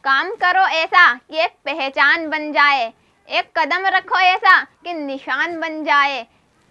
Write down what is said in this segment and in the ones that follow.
काम करो ऐसा कि एक पहचान बन जाए, एक कदम रखो ऐसा कि निशान बन जाए।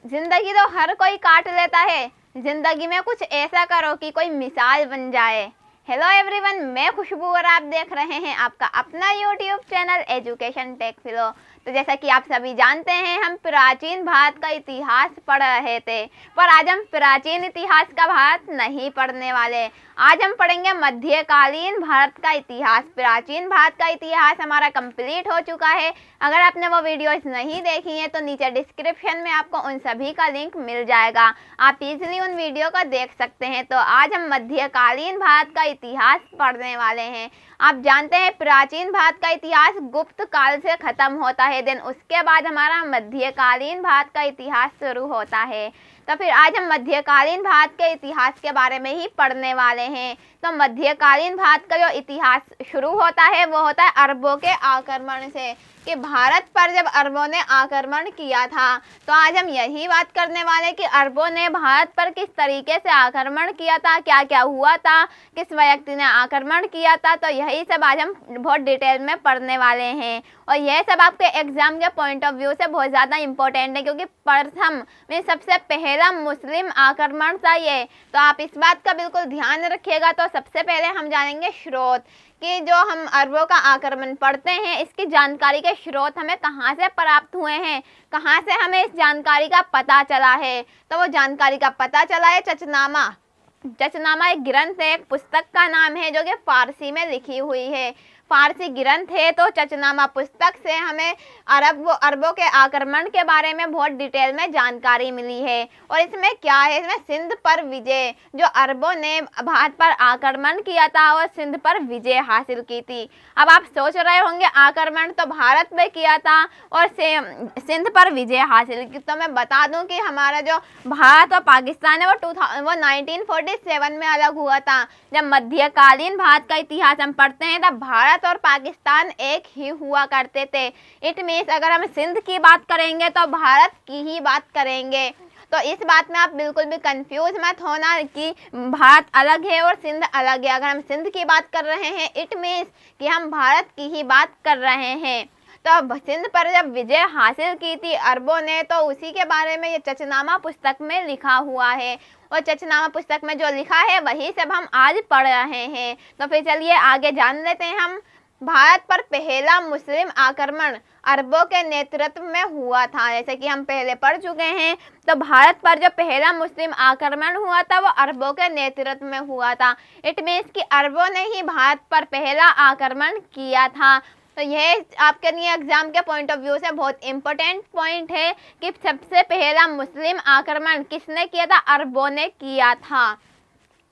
जिंदगी तो हर कोई काट लेता है, जिंदगी में कुछ ऐसा करो कि कोई मिसाल बन जाए। हेलो एवरीवन, मैं खुशबू और आप देख रहे हैं आपका अपना यूट्यूब चैनल एजुकेशन टेक फिलो। तो जैसा कि आप सभी जानते हैं, हम प्राचीन भारत का इतिहास पढ़ रहे थे, पर आज हम प्राचीन इतिहास का भारत नहीं पढ़ने वाले। आज हम पढ़ेंगे मध्यकालीन भारत का इतिहास। प्राचीन भारत का इतिहास हमारा कंप्लीट हो चुका है। अगर आपने वो वीडियोस नहीं देखी हैं तो नीचे डिस्क्रिप्शन में आपको उन सभी का लिंक मिल जाएगा, आप इजीली उन वीडियो को देख सकते हैं। तो आज हम मध्यकालीन भारत का इतिहास पढ़ने वाले हैं। आप जानते हैं प्राचीन भारत का इतिहास गुप्त काल से खत्म होता है, देन उसके बाद हमारा मध्यकालीन भारत का इतिहास शुरू होता है। तो फिर आज हम मध्यकालीन भारत के इतिहास के बारे में ही पढ़ने वाले हैं। तो मध्यकालीन भारत का जो इतिहास शुरू होता है वो होता है अरबों के आक्रमण से, कि भारत पर जब अरबों ने आक्रमण किया था। तो आज हम यही बात करने वाले कि अरबों ने भारत पर किस तरीके से आक्रमण किया था, क्या क्या हुआ था, किस व्यक्ति ने आक्रमण किया था। तो यही सब आज हम बहुत डिटेल में पढ़ने वाले हैं और यह सब आपके एग्जाम के पॉइंट ऑफ व्यू से बहुत ज़्यादा इंपॉर्टेंट है, क्योंकि प्रथम में सबसे पहला मुस्लिम आक्रमण था ये। तो आप इस बात का बिल्कुल ध्यान रखिएगा। तो सबसे पहले हम जानेंगे स्रोत, कि जो हम अरबों का आक्रमण पढ़ते हैं इसकी जानकारी के स्रोत हमें कहाँ से प्राप्त हुए हैं, कहाँ से हमें इस जानकारी का पता चला है। तो वो जानकारी का पता चला है चचनामा। चचनामा एक ग्रंथ है, एक पुस्तक का नाम है जो कि फारसी में लिखी हुई है, फारसी ग्रंथ है। तो चचनामा पुस्तक से हमें अरबों के आक्रमण के बारे में बहुत डिटेल में जानकारी मिली है। और इसमें क्या है, इसमें सिंध पर विजय, जो अरबों ने भारत पर आक्रमण किया था और सिंध पर विजय हासिल की थी। अब आप सोच रहे होंगे आक्रमण तो भारत में किया था और सिंध पर विजय हासिल की। तो मैं बता दूं कि हमारा जो भारत और पाकिस्तान है वो 1947 में अलग हुआ था। जब मध्यकालीन भारत का इतिहास हम पढ़ते हैं तब भारत और पाकिस्तान एक ही हुआ करते थे। इट मीन्स अगर हम सिंध की बात करेंगे तो भारत की ही बात करेंगे। तो इस बात में आप बिल्कुल भी कंफ्यूज मत होना कि भारत अलग है और सिंध अलग है। अगर हम सिंध की बात कर रहे हैं इट मीन्स कि हम भारत की ही बात कर रहे हैं। तो सिंध पर जब विजय हासिल की थी अरबों ने, तो उसी के बारे में ये चचनामा पुस्तक में लिखा हुआ है। और चचनामा पुस्तक में जो लिखा है वही सब हम आज पढ़ रहे हैं। तो फिर चलिए आगे जान लेते हैं हम। भारत पर पहला मुस्लिम आक्रमण अरबों के नेतृत्व में हुआ था, जैसे कि हम पहले पढ़ चुके हैं। तो भारत पर जो पहला मुस्लिम आक्रमण हुआ था वो अरबों के नेतृत्व में हुआ था। इट मीन्स कि अरबों ने ही भारत पर पहला आक्रमण किया था। तो यह आपके लिए एग्जाम के पॉइंट ऑफ व्यू से बहुत इंपॉर्टेंट पॉइंट है कि सबसे पहला मुस्लिम आक्रमण किसने किया था, अरबों ने किया था।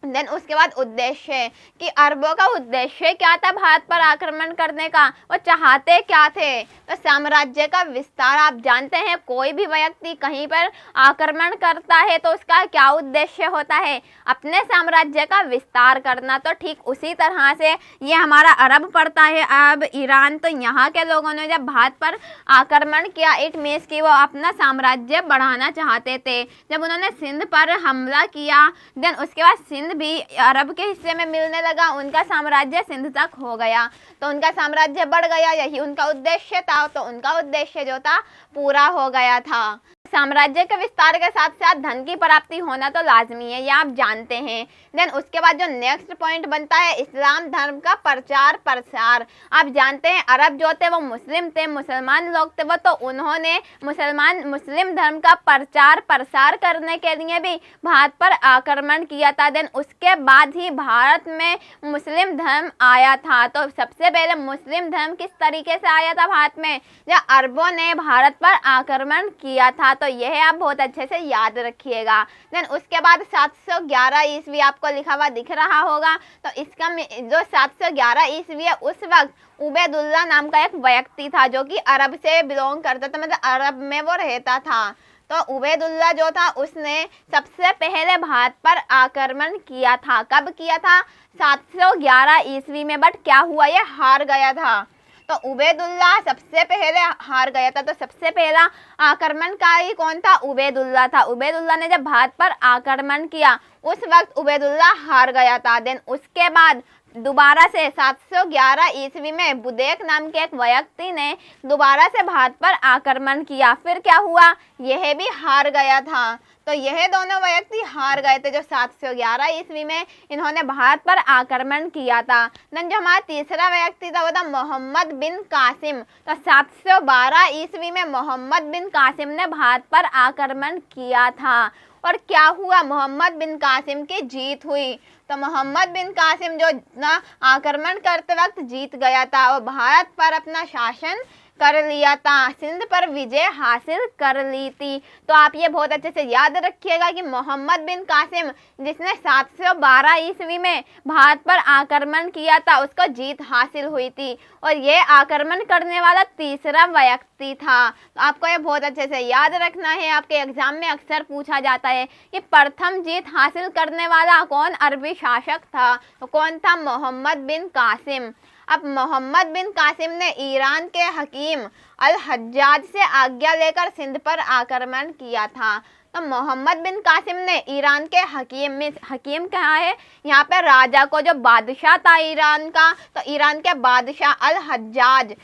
देन उसके बाद उद्देश्य, कि अरबों का उद्देश्य क्या था भारत पर आक्रमण करने का, वो चाहते क्या थे। तो साम्राज्य का विस्तार। आप जानते हैं कोई भी व्यक्ति कहीं पर आक्रमण करता है तो उसका क्या उद्देश्य होता है, अपने साम्राज्य का विस्तार करना। तो ठीक उसी तरह से ये हमारा अरब पड़ता है, अरब ईरान। तो यहाँ के लोगों ने जब भारत पर आक्रमण किया इट मीन्स कि वो अपना साम्राज्य बढ़ाना चाहते थे। जब उन्होंने सिंध पर हमला किया देन उसके बाद सिंध भी अरब के हिस्से में मिलने लगा, उनका साम्राज्य सिंध तक हो गया। तो उनका साम्राज्य बढ़ गया, यही उनका उद्देश्य था। तो उनका उद्देश्य जो था पूरा हो गया था। साम्राज्य के विस्तार के साथ साथ धन की प्राप्ति होना तो लाजमी है, ये आप जानते हैं। देन उसके बाद जो नेक्स्ट पॉइंट बनता है इस्लाम धर्म का प्रचार प्रसार। आप जानते हैं अरब जो थे वो मुस्लिम थे, मुसलमान लोग थे वो, तो उन्होंने मुस्लिम धर्म का प्रचार प्रसार करने के लिए भी भारत पर आक्रमण किया था। देन उसके बाद ही भारत में मुस्लिम धर्म आया था। तो सबसे पहले मुस्लिम धर्म किस तरीके से आया था भारत में, जब अरबों ने भारत पर आक्रमण किया था। तो यह आप बहुत अच्छे से याद रखिएगा। देन उसके बाद 711 ईस्वी आपको लिखा हुआ दिख रहा होगा। तो इसका जो 711 ईस्वी है उस वक्त उबैदुल्ला नाम का एक व्यक्ति था जो कि अरब से बिलोंग करता था, मतलब अरब में वो रहता था। तो उबैदुल्ला जो था उसने सबसे पहले भारत पर आक्रमण किया था। कब किया था, 711 ईस्वी में। बट क्या हुआ, ये हार गया था। तो उबैदुल्ला सबसे पहले हार गया था। तो सबसे पहला आक्रमणकारी कौन था, उबैदुल्ला था। उबैदुल्ला ने जब भारत पर आक्रमण किया उस वक्त उबैदुल्ला हार गया था। देन उसके बाद दोबारा से 711 ईस्वी में बुदेक नाम के एक व्यक्ति ने दोबारा से भारत पर आक्रमण किया। फिर क्या हुआ, यह भी हार गया था। तो यह दोनों व्यक्ति हार गए थे जो 711 ईस्वी में इन्होंने भारत पर आक्रमण किया था। देन जो हमारा तीसरा व्यक्ति था वो था मोहम्मद बिन कासिम। तो 712 ईस्वी में मोहम्मद बिन कासिम ने भारत पर आक्रमण किया था। और क्या हुआ, मोहम्मद बिन कासिम की जीत हुई। तो मोहम्मद बिन कासिम जो ना आक्रमण करते वक्त जीत गया था और भारत पर अपना शासन कर लिया था, सिंध पर विजय हासिल कर ली थी। तो आप ये बहुत अच्छे से याद रखिएगा कि मोहम्मद बिन कासिम जिसने 712 ईस्वी में भारत पर आक्रमण किया था उसको जीत हासिल हुई थी और ये आक्रमण करने वाला तीसरा व्यक्ति था। तो आपको ये बहुत अच्छे से याद रखना है, आपके एग्जाम में अक्सर पूछा जाता है कि प्रथम जीत हासिल करने वाला कौन अरबी शासक था, तो कौन था, मोहम्मद बिन कासिम। अब मोहम्मद बिन कासिम ने ईरान के हकीम अल हज्जाज से आज्ञा लेकर सिंध पर आक्रमण किया था। तो मोहम्मद बिन कासिम ने ईरान के हकीम कहा है यहाँ पे राजा को, जो बादशाह था ईरान का, तो ईरान के बादशाह अल हज्जाज,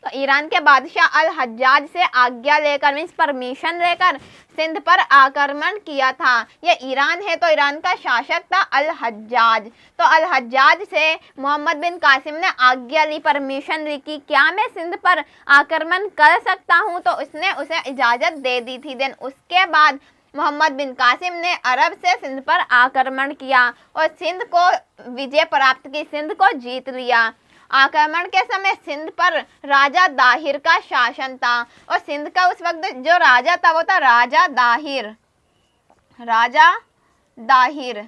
तो ईरान के बादशाह अल हज्जाज से आज्ञा लेकर मीन्स परमिशन लेकर सिंध पर आक्रमण किया था। ये ईरान है तो ईरान का शासक था अल हज्जाज। तो अल हज्जाज से मोहम्मद बिन कासिम ने आज्ञा ली, परमिशन ली कि क्या मैं सिंध पर आक्रमण कर सकता हूँ, तो उसने उसे इजाज़त दे दी थी। देन उसके बाद मोहम्मद बिन कासिम ने अरब से सिंध पर आक्रमण किया और सिंध को विजय प्राप्त की, सिंध को जीत लिया। आक्रमण के समय सिंध पर राजा दाहिर का शासन था और सिंध का उस वक्त जो राजा था वो था राजा दाहिर, राजा दाहिर।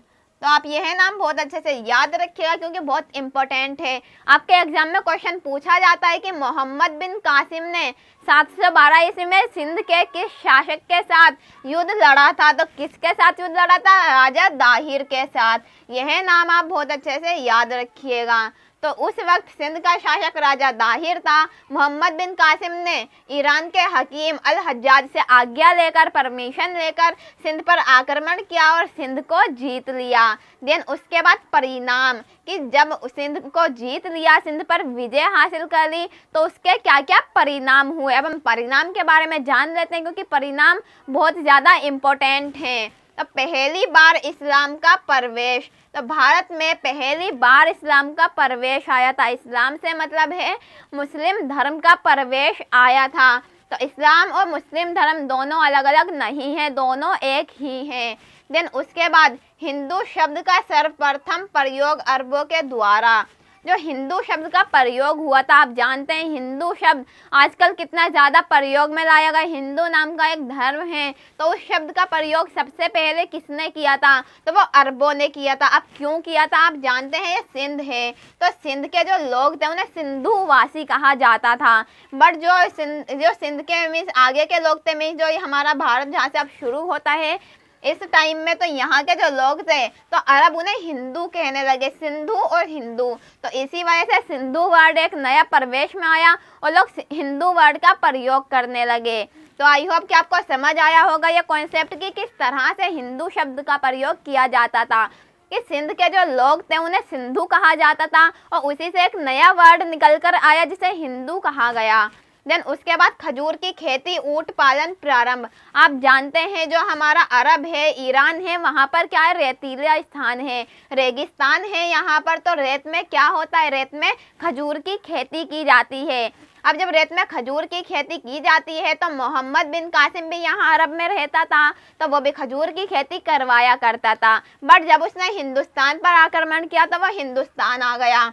तो आप यह नाम बहुत अच्छे से याद रखिएगा क्योंकि बहुत इंपॉर्टेंट है। आपके एग्जाम में क्वेश्चन पूछा जाता है कि मोहम्मद बिन कासिम ने 712 ईस्वी में सिंध के किस शासक के साथ युद्ध लड़ा था, तो किसके साथ युद्ध लड़ा था, राजा दाहिर के साथ। यह नाम आप बहुत अच्छे से याद रखिएगा। तो उस वक्त सिंध का शासक राजा दाहिर था। मोहम्मद बिन कासिम ने ईरान के हकीम अल हज्जाज से आज्ञा लेकर, परमिशन लेकर सिंध पर आक्रमण किया और सिंध को जीत लिया। देन उसके बाद परिणाम कि जब सिंध को जीत लिया, सिंध पर विजय हासिल कर ली, तो उसके क्या क्या परिणाम हुए। अब हम परिणाम के बारे में जान लेते हैं क्योंकि परिणाम बहुत ज़्यादा इम्पोर्टेंट हैं। तो पहली बार इस्लाम का प्रवेश, तो भारत में पहली बार इस्लाम का प्रवेश आया था। इस्लाम से मतलब है मुस्लिम धर्म का प्रवेश आया था। तो इस्लाम और मुस्लिम धर्म दोनों अलग अलग नहीं है, दोनों एक ही हैं। देन उसके बाद हिंदू शब्द का सर्वप्रथम प्रयोग अरबों के द्वारा, जो हिंदू शब्द का प्रयोग हुआ था, आप जानते हैं हिंदू शब्द आजकल कितना ज़्यादा प्रयोग में लाया गया। हिंदू नाम का एक धर्म है, तो उस शब्द का प्रयोग सबसे पहले किसने किया था, तो वो अरबों ने किया था। अब क्यों किया था, आप जानते हैं ये सिंध है, तो सिंध के जो लोग थे उन्हें सिंधुवासी कहा जाता था। बट जो सिंध के मीन्स आगे के लोग थे, मीन्स जो हमारा भारत जहाँ से अब शुरू होता है, इस टाइम में तो यहाँ के जो लोग थे तो अरब उन्हें हिंदू कहने लगे, सिंधु और हिंदू। तो इसी वजह से सिंधु वर्ड एक नया प्रवेश में आया और लोग हिंदू वर्ड का प्रयोग करने लगे। तो आई होप कि आपको समझ आया होगा ये कॉन्सेप्ट कि किस तरह से हिंदू शब्द का प्रयोग किया जाता था, कि सिंध के जो लोग थे उन्हें सिंधु कहा जाता था और उसी से एक नया वर्ड निकल कर आया जिसे हिंदू कहा गया। देन उसके बाद खजूर की खेती, ऊंट पालन प्रारंभ। आप जानते हैं जो हमारा अरब है, ईरान है, वहाँ पर क्या है, रेतीला स्थान है, रेगिस्तान है यहाँ पर। तो रेत में क्या होता है, रेत में खजूर की खेती की जाती है। अब जब रेत में खजूर की खेती की जाती है तो मोहम्मद बिन कासिम भी यहाँ अरब में रहता था, तो वो भी खजूर की खेती करवाया करता था। बट जब उसने हिंदुस्तान पर आक्रमण किया तो वह हिंदुस्तान आ गया,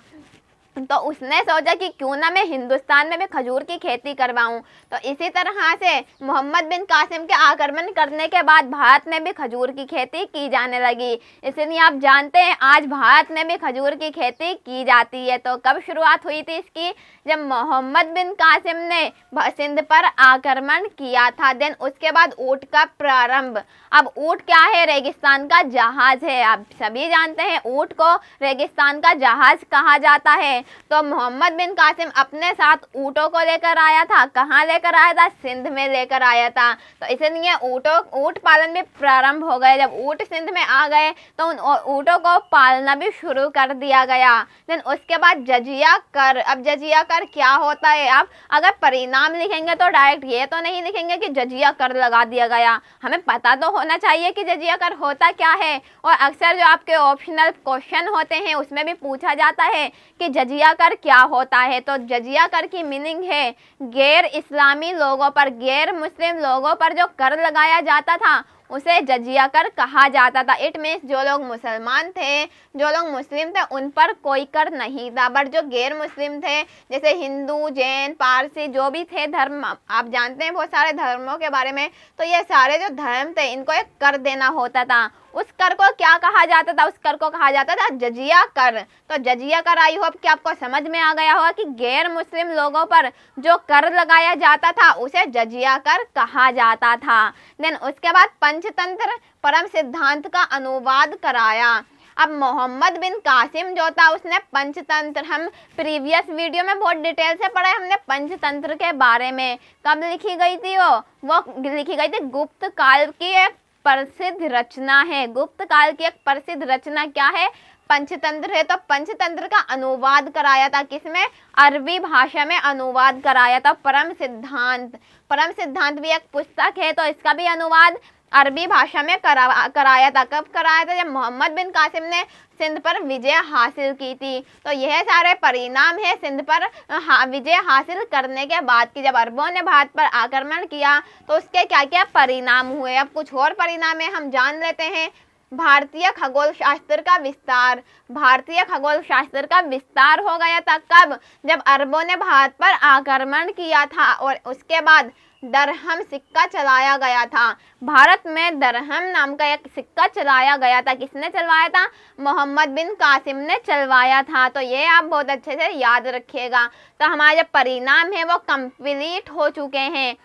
तो उसने सोचा कि क्यों ना मैं हिंदुस्तान में भी खजूर की खेती करवाऊं। तो इसी तरह से मोहम्मद बिन कासिम के आक्रमण करने के बाद भारत में भी खजूर की खेती की जाने लगी। इसलिए आप जानते हैं आज भारत में भी खजूर की खेती की जाती है। तो कब शुरुआत हुई थी इसकी, जब मोहम्मद बिन कासिम ने सिंध पर आक्रमण किया था। देन उसके बाद ऊंट का प्रारंभ। अब ऊंट क्या है, रेगिस्तान का जहाज है। आप सभी जानते हैं ऊंट को रेगिस्तान का जहाज कहा जाता है। तो मोहम्मद बिन कासिम अपने साथ ऊँटों को लेकर आया था। कहाँ लेकर आया था? सिंध में लेकर आया था। तो इसलिए ऊँट पालन भी प्रारंभ हो गए। जब ऊँट सिंध में आ गए तो उन ऊँटों को पालना भी शुरू कर दिया गया। देन उसके बाद जजिया कर। अब जजिया कर क्या होता है? आप अगर परिणाम लिखेंगे तो डायरेक्ट ये तो नहीं लिखेंगे कि जजिया कर लगा दिया गया। हमें पता तो होना चाहिए कि जजिया कर होता क्या है। और अक्सर जो आपके ऑप्शनल क्वेश्चन होते हैं उसमें भी पूछा जाता है कि जजिया कर क्या होता है। तो जजिया कर की मीनिंग है गैर इस्लामी लोगों पर, गैर मुस्लिम लोगों पर जो कर लगाया जाता था उसे जजिया कर कहा जाता था। इट मीन्स जो लोग मुसलमान थे, जो लोग मुस्लिम थे, उन पर कोई कर नहीं था, बट जो गैर मुस्लिम थे जैसे हिंदू, जैन, पारसी जो भी थे धर्म, आप जानते हैं बहुत सारे धर्मों के बारे में, तो ये सारे जो धर्म थे इनको एक कर देना होता था। उस कर को क्या कहा जाता था? उस कर को कहा जाता था जजिया कर। तो जजिया कर, आई होप कि आपको समझ में आ गया होगा कि गैर मुस्लिम लोगों पर जो कर लगाया जाता था उसे जजिया कर कहा जाता था। देन उसके बाद पंचतंत्र परम सिद्धांत का अनुवाद कराया। अब मोहम्मद बिन कासिम जो था उसने पंचतंत्र, हम प्रीवियस वीडियो में बहुत डिटेल से पढ़े हमने पंचतंत्र के बारे में। कब लिखी गई थी? वो लिखी गई थी गुप्त काल की एक प्रसिद्ध रचना है। गुप्त काल की एक प्रसिद्ध रचना क्या है? पंचतंत्र है। तो पंचतंत्र का अनुवाद कराया था किसमें? अरबी भाषा में अनुवाद कराया था। परम सिद्धांत भी एक पुस्तक है, तो इसका भी अनुवाद अरबी भाषा में कराया था। कब कराया था? जब मोहम्मद बिन कासिम ने सिंध पर विजय हासिल की थी। तो यह सारे परिणाम है सिंध पर विजय हासिल करने के बाद की। जब अरबों ने भारत पर आक्रमण किया तो उसके क्या क्या परिणाम हुए। अब कुछ और परिणाम है, हम जान लेते हैं। भारतीय खगोल शास्त्र का विस्तार। भारतीय खगोल शास्त्र का विस्तार हो गया था कब? जब अरबों ने भारत पर आक्रमण किया था और उसके बाद दरहम सिक्का चलाया गया था। भारत में दरहम नाम का एक सिक्का चलाया गया था। किसने चलवाया था? मोहम्मद बिन कासिम ने चलवाया था। तो ये आप बहुत अच्छे से याद रखिएगा। तो हमारे जो परिणाम है वो कंप्लीट हो चुके हैं।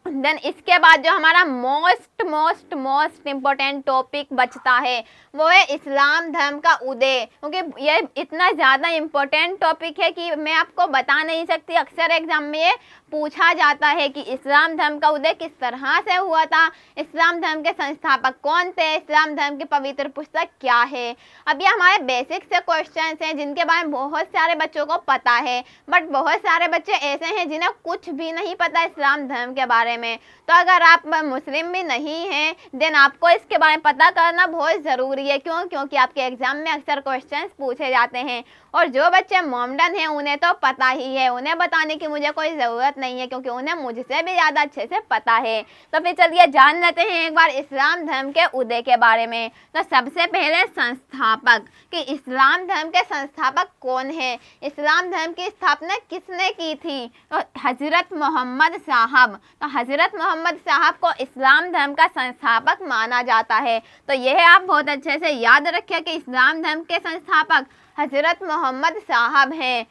देन इसके बाद जो हमारा मोस्ट इम्पोर्टेंट टॉपिक बचता है वो है इस्लाम धर्म का उदय। क्योंकि ये इतना ज़्यादा इम्पोर्टेंट टॉपिक है कि मैं आपको बता नहीं सकती। अक्सर एग्जाम में ये पूछा जाता है कि इस्लाम धर्म का उदय किस तरह से हुआ था, इस्लाम धर्म के संस्थापक कौन थे, इस्लाम धर्म की पवित्र पुस्तक क्या है। अब ये हमारे बेसिक से क्वेश्चन हैं जिनके बारे में बहुत सारे बच्चों को पता है, बट बहुत सारे बच्चे ऐसे हैं जिन्हें कुछ भी नहीं पता इस्लाम धर्म के बारे में। तो अगर आप मुस्लिम भी नहीं हैं देन आपको इसके बारे में पता करना बहुत ज़रूरी है। क्यों? क्योंकि आपके एग्जाम में अक्सर क्वेश्चंस पूछे जाते हैं और जो बच्चे मोमडन हैं उन्हें तो पता ही है, उन्हें बताने की मुझे कोई ज़रूरत नहीं है क्योंकि उन्हें मुझसे भी ज़्यादा अच्छे से पता है। तो फिर चलिए जान लेते हैं एक बार इस्लाम धर्म के उदय के बारे में। तो सबसे पहले संस्थापक, कि इस्लाम धर्म के संस्थापक कौन है, इस्लाम धर्म की स्थापना किसने की थी? तो हज़रत मोहम्मद साहब। तो हज़रत मोहम्मद साहब को इस्लाम धर्म का संस्थापक माना जाता है। तो यह आप बहुत अच्छे से याद रखिए कि इस्लाम धर्म के संस्थापक हज़रत मोहम्मद साहब हैं।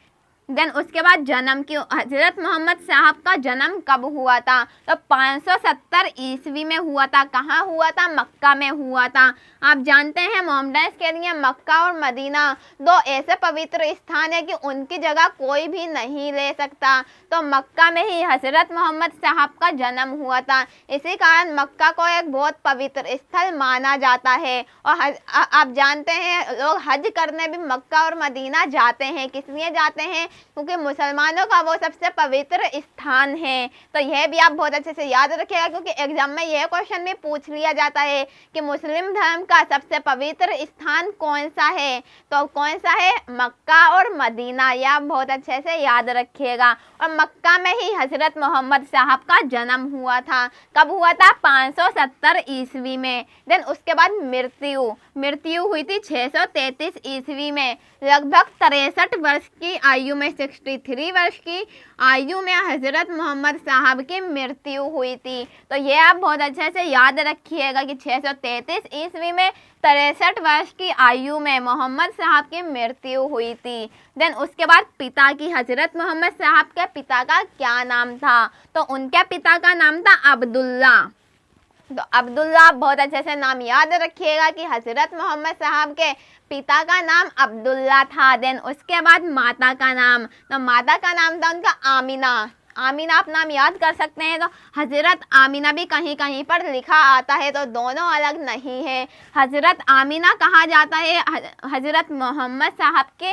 देन उसके बाद जन्म की, हज़रत मोहम्मद साहब का जन्म कब हुआ था? तो 570 ईस्वी में हुआ था। कहाँ हुआ था? मक्का में हुआ था। आप जानते हैं मोहम्मदन्स के लिए मक्का और मदीना दो ऐसे पवित्र स्थान है कि उनकी जगह कोई भी नहीं ले सकता। तो मक्का में ही हज़रत मोहम्मद साहब का जन्म हुआ था। इसी कारण मक्का को एक बहुत पवित्र स्थल माना जाता है। और आप जानते हैं लोग हज करने भी मक्का और मदीना जाते हैं। किस लिए जाते हैं? क्योंकि मुसलमानों का वो सबसे पवित्र स्थान है। तो यह भी आप बहुत अच्छे से याद रखिएगा क्योंकि एग्जाम में यह क्वेश्चन भी पूछ लिया जाता है कि मुस्लिम धर्म का सबसे पवित्र स्थान कौन सा है। तो कौन सा है? मक्का और मदीना। यह आप बहुत अच्छे से याद रखिएगा। और मक्का में ही हज़रत मोहम्मद साहब का जन्म हुआ था। कब हुआ था? 570 ईस्वी में। देन उसके बाद मृत्यु हुई थी 633 ईस्वी में। लगभग 63 वर्ष की आयु में, 63 वर्ष की आयु में हज़रत मोहम्मद साहब की मृत्यु हुई थी। तो ये आप बहुत अच्छे से याद रखिएगा कि 633 ईस्वी में 63 वर्ष की आयु में मोहम्मद साहब की मृत्यु हुई थी। देन उसके बाद पिता की, हज़रत मोहम्मद साहब के पिता का क्या नाम था? तो उनके पिता का नाम था अब्दुल्ला। तो अब्दुल्ला, आप बहुत अच्छे से नाम याद रखिएगा कि हजरत मोहम्मद साहब के पिता का नाम अब्दुल्ला था। देन उसके बाद माता का नाम, तो माता का नाम था उनका आमिना। आमिना आप नाम याद कर सकते हैं। तो हजरत आमिना भी कहीं कहीं पर लिखा आता है, तो दोनों अलग नहीं है। हजरत आमिना कहा जाता है हजरत मोहम्मद साहब के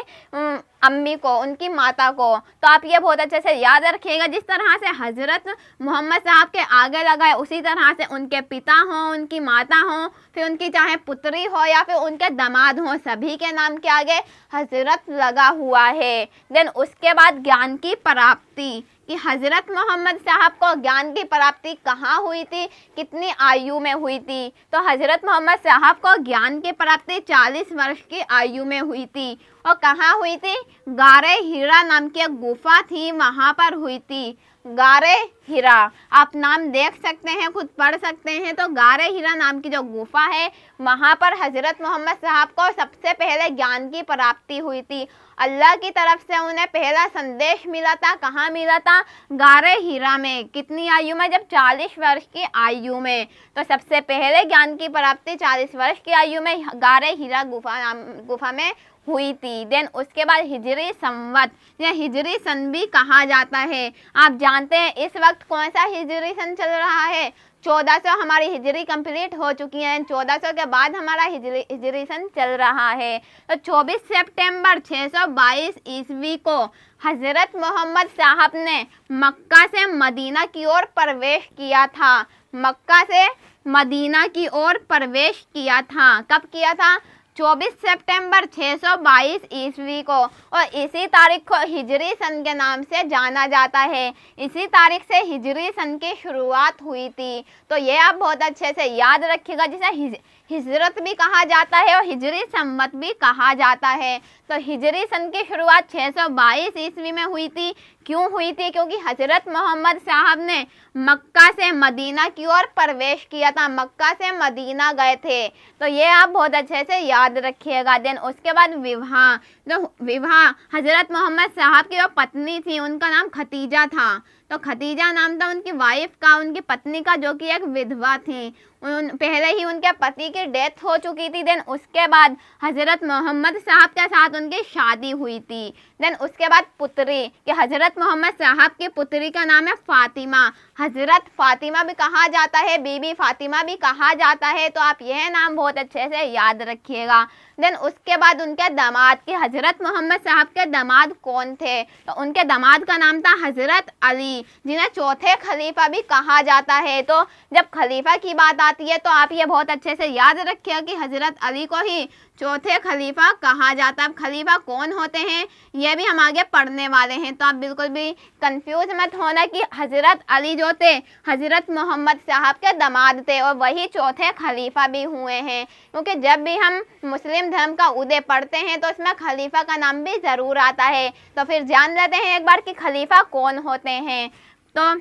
अम्मी को, उनकी माता को। तो आप ये बहुत अच्छे से याद रखिएगा, जिस तरह से हजरत मोहम्मद साहब के आगे लगा है उसी तरह से उनके पिता हों, उनकी माता हों, फिर उनकी चाहे पुत्री हो या फिर उनके दामाद हों, सभी के नाम के आगे हजरत लगा हुआ है। देन उसके बाद ज्ञान की प्राप्ति, कि हजरत मोहम्मद साहब को ज्ञान की प्राप्ति कहाँ हुई थी, कितनी आयु में हुई थी। तो हजरत मोहम्मद साहब को ज्ञान की प्राप्ति 40 वर्ष की आयु में हुई थी। और कहाँ हुई थी? गारे हीरा नाम की एक गुफा थी, वहाँ पर हुई थी। गारे हीरा आप नाम देख सकते हैं, खुद पढ़ सकते हैं। तो गारे हीरा नाम की जो गुफा है, वहाँ पर हजरत मोहम्मद साहब को सबसे पहले ज्ञान की प्राप्ति हुई थी। अल्लाह की तरफ से उन्हें पहला संदेश मिला था। कहाँ मिला था? गारे हीरा में। कितनी आयु में? जब 40 वर्ष की आयु में। तो सबसे पहले ज्ञान की प्राप्ति 40 वर्ष की आयु में गारे हीरा गुफा में हुई थी। देन उसके बाद हिजरी संवत, या हिजरी सन भी कहा जाता है। आप जानते हैं इस वक्त कौन सा हिजरी सन चल रहा है? 1400 हमारी हिजरी कंप्लीट हो चुकी है। 1400 के बाद हमारा हिजरी सन चल रहा है। तो 24 सितंबर 622 ईस्वी को हजरत मोहम्मद साहब ने मक्का से मदीना की ओर प्रवेश किया था। मक्का से मदीना की ओर प्रवेश किया था। कब किया था? 24 सितंबर 622 ईस्वी को। और इसी तारीख को हिजरी सन के नाम से जाना जाता है। इसी तारीख से हिजरी सन की शुरुआत हुई थी। तो ये आप बहुत अच्छे से याद रखिएगा, जिसे हिजरत भी कहा जाता है और हिजरी संवत भी कहा जाता है। तो हिजरी सन की शुरुआत 622 ईस्वी में हुई थी। क्यों हुई थी? क्योंकि हजरत मोहम्मद साहब ने मक्का से मदीना की ओर प्रवेश किया था। मक्का से मदीना गए थे। तो ये आप बहुत अच्छे से याद रखिएगा। देन उसके बाद विवाह, जो विवाह हजरत मोहम्मद साहब की जो पत्नी थी उनका नाम खतीजा था। तो खतीजा नाम था उनकी वाइफ का, उनकी पत्नी का, जो कि एक विधवा थी। पहले ही उनके पति की डेथ हो चुकी थी। देन उसके बाद हजरत मोहम्मद साहब के साथ उनकी शादी हुई थी। देन उसके बाद पुत्री, कि हजरत मोहम्मद साहब की पुत्री का नाम है फातिमा। हजरत फातिमा भी कहा जाता है, बीबी फातिमा भी कहा जाता है। तो आप यह नाम बहुत अच्छे से याद रखिएगा। देन उसके बाद उनके दामाद, कि हजरत मोहम्मद साहब के दामाद कौन थे? तो उनके दामाद का नाम था हजरत अली, जिन्हें चौथे खलीफा भी कहा जाता है। तो जब खलीफा की बात आती है तो आप ये बहुत अच्छे से याद रखिए कि हजरत अली को ही चौथे खलीफा कहा जाता है। अब खलीफा कौन होते हैं ये भी हम आगे पढ़ने वाले हैं। तो आप बिल्कुल भी कंफ्यूज मत होना कि हजरत अली जो थे हजरत मोहम्मद साहब के दामाद थे और वही चौथे खलीफा भी हुए हैं। क्योंकि जब भी हम मुस्लिम धर्म का उदय पढ़ते हैं तो उसमें खलीफा का नाम भी ज़रूर आता है। तो फिर जान लेते हैं एक बार कि खलीफा कौन होते हैं। तो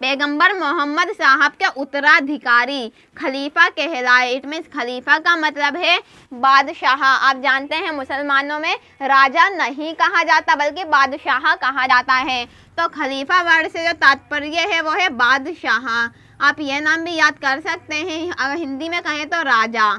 पैगंबर मोहम्मद साहब के उत्तराधिकारी खलीफा कहलाए। इट मीन्स खलीफा का मतलब है बादशाह। आप जानते हैं मुसलमानों में राजा नहीं कहा जाता बल्कि बादशाह कहा जाता है। तो खलीफा वर्ड से जो तात्पर्य है वो है बादशाह। आप यह नाम भी याद कर सकते हैं। अगर हिंदी में कहें तो राजा।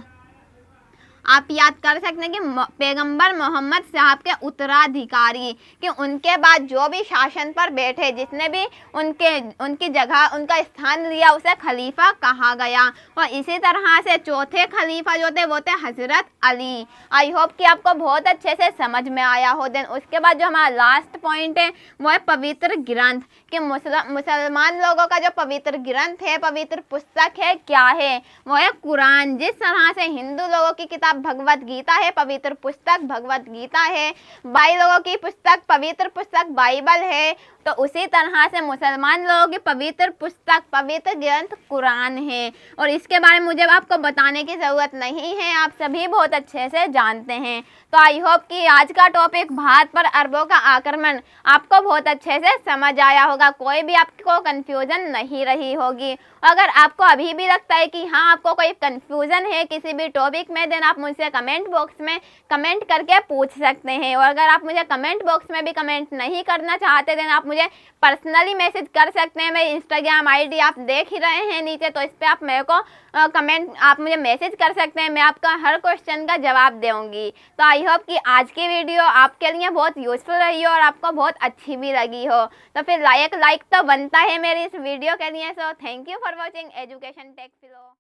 आप याद कर सकते हैं कि पैगंबर मोहम्मद साहब के उत्तराधिकारी, कि उनके बाद जो भी शासन पर बैठे, जिसने भी उनकी जगह उनका स्थान लिया उसे खलीफा कहा गया। और इसी तरह से चौथे खलीफा जो थे वो थे हजरत अली। आई होप कि आपको बहुत अच्छे से समझ में आया हो। देन उसके बाद जो हमारा लास्ट पॉइंट है वो है पवित्र ग्रंथ, कि मुसलमान लोगों का जो पवित्र ग्रंथ है, पवित्र पुस्तक है, क्या है? वो है कुरान। जिस तरह से हिंदू लोगों की किताब भगवत गीता है, पवित्र पुस्तक भगवत गीता है, भाई लोगों की पुस्तक पवित्र पुस्तक बाइबल है, तो उसी तरह से मुसलमान लोगों की पवित्र पुस्तक पवित्र ग्रंथ कुरान है। और इसके बारे में मुझे आपको बताने की ज़रूरत नहीं है, आप सभी बहुत अच्छे से जानते हैं। तो आई होप कि आज का टॉपिक भारत पर अरबों का आक्रमण आपको बहुत अच्छे से समझ आया होगा। कोई भी आपको कन्फ्यूज़न नहीं रही होगी। अगर आपको अभी भी लगता है कि हाँ आपको कोई कन्फ्यूज़न है किसी भी टॉपिक में, देन आप आप मुझसे कमेंट बॉक्स में कमेंट करके पूछ सकते हैं। और अगर आप मुझे कमेंट बॉक्स में भी कमेंट नहीं करना चाहते देन आप मुझे पर्सनली मैसेज कर सकते हैं। मेरी इंस्टाग्राम आईडी आप देख ही रहे हैं नीचे, तो इस पर आप मेरे को आप मुझे मैसेज कर सकते हैं। मैं आपका हर क्वेश्चन का जवाब दूंगी। तो आई होप कि आज की वीडियो आपके लिए बहुत यूजफुल रही हो और आपको बहुत अच्छी भी लगी हो। तो फिर लाइक तो बनता है मेरी इस वीडियो के लिए। So thank you for watching education tech flow.